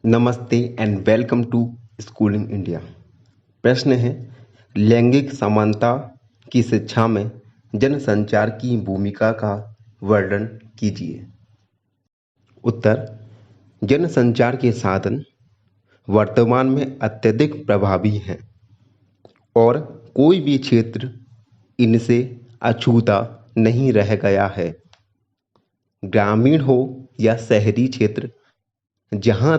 नमस्ते and welcome to schooling India. प्रश्न है, लैंगिक समानता की शिक्षा में जनसंचार की भूमिका का वर्णन कीजिए। उत्तर, जनसंचार के साधन वर्तमान में अत्यधिक प्रभावी हैं और कोई भी क्षेत्र इनसे अछूता नहीं रह गया है। ग्रामीण हो या शहरी क्षेत्र, यहाँ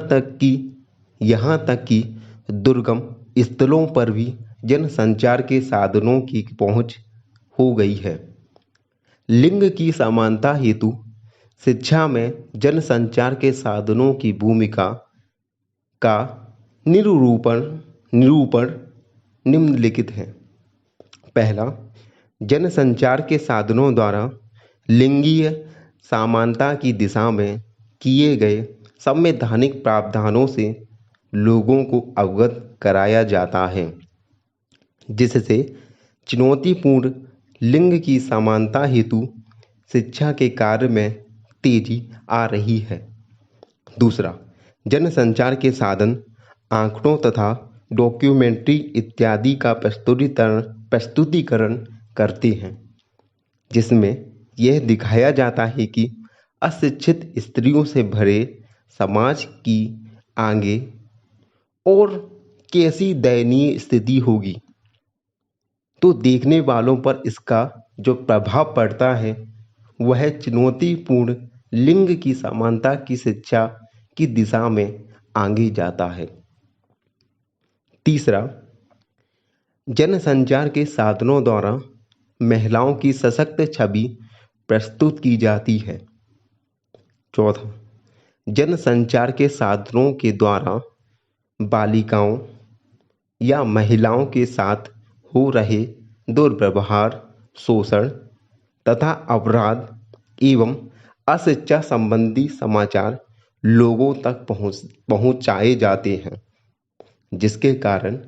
तक कि दुर्गम स्थलों पर भी जनसंचार के साधनों की पहुंच हो गई है। लिंग की समानता हेतु शिक्षा में जनसंचार के साधनों की भूमिका का निरूपण निम्नलिखित है। पहला, जनसंचार के साधनों द्वारा लिंगीय समानता की दिशा में किए गए संवैधानिक प्रावधानों से लोगों को अवगत कराया जाता है, जिससे चुनौतीपूर्ण लिंग की समानता हेतु शिक्षा के कार्य में तेजी आ रही है। दूसरा, जनसंचार के साधन आंकड़ों तथा डॉक्यूमेंट्री इत्यादि का प्रस्तुतिकरण करते हैं, जिसमें यह दिखाया जाता है कि अशिक्षित स्त्रियों से भरे समाज की आगे और कैसी दयनीय स्थिति होगी। तो देखने वालों पर इसका जो प्रभाव पड़ता है वह चुनौतीपूर्ण लिंग की समानता की शिक्षा की दिशा में आगे जाता है। तीसरा, जनसंचार के साधनों द्वारा महिलाओं की सशक्त छवि प्रस्तुत की जाती है। चौथा, जनसंचार के साधनों के द्वारा बालिकाओं या महिलाओं के साथ हो रहे दुर्व्यवहार, शोषण तथा अपराध एवं अशिक्षा संबंधी समाचार लोगों तक पहुंचाए जाते हैं, जिसके कारण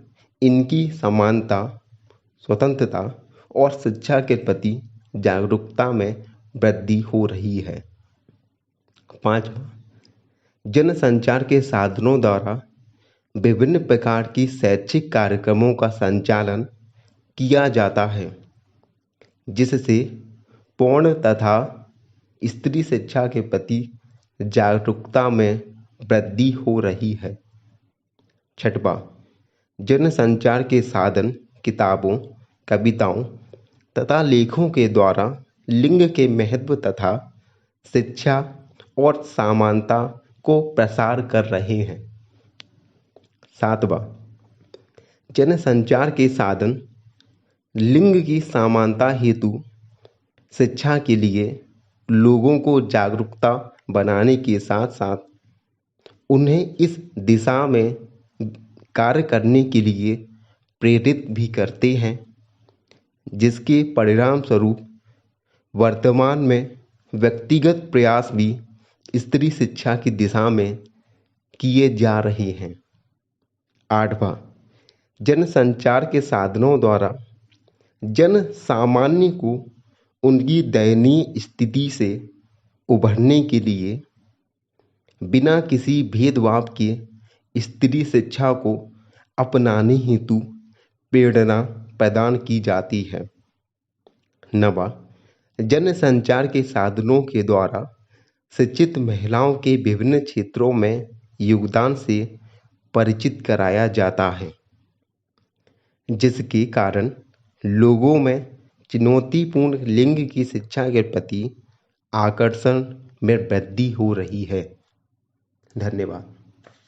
इनकी समानता, स्वतंत्रता और शिक्षा के प्रति जागरूकता में वृद्धि हो रही है। पांचवा, जनसंचार के साधनों द्वारा विभिन्न प्रकार की शैक्षिक कार्यक्रमों का संचालन किया जाता है, जिससे पूर्ण तथा स्त्री शिक्षा के प्रति जागरूकता में वृद्धि हो रही है। छठवां, जनसंचार के साधन किताबों, कविताओं तथा लेखों के द्वारा लिंग के महत्व तथा शिक्षा और समानता को प्रसार कर रहे हैं। सातवां, जनसंचार के साधन लिंग की समानता हेतु शिक्षा के लिए लोगों को जागरूकता बनाने के साथ साथ उन्हें इस दिशा में कार्य करने के लिए प्रेरित भी करते हैं, जिसके परिणाम स्वरूप वर्तमान में व्यक्तिगत प्रयास भी स्त्री शिक्षा की दिशा में किए जा रहे हैं। आठवां, जनसंचार के साधनों द्वारा जन सामान्य को उनकी दयनीय स्थिति से उभरने के लिए बिना किसी भेदभाव के स्त्री शिक्षा को अपनाने हेतु प्रेरणा प्रदान की जाती है। नवा, जनसंचार के साधनों के द्वारा शिक्षित महिलाओं के विभिन्न क्षेत्रों में योगदान से परिचित कराया जाता है, जिसके कारण लोगों में चुनौतीपूर्ण लिंग की शिक्षा के प्रति आकर्षण में वृद्धि हो रही है। धन्यवाद।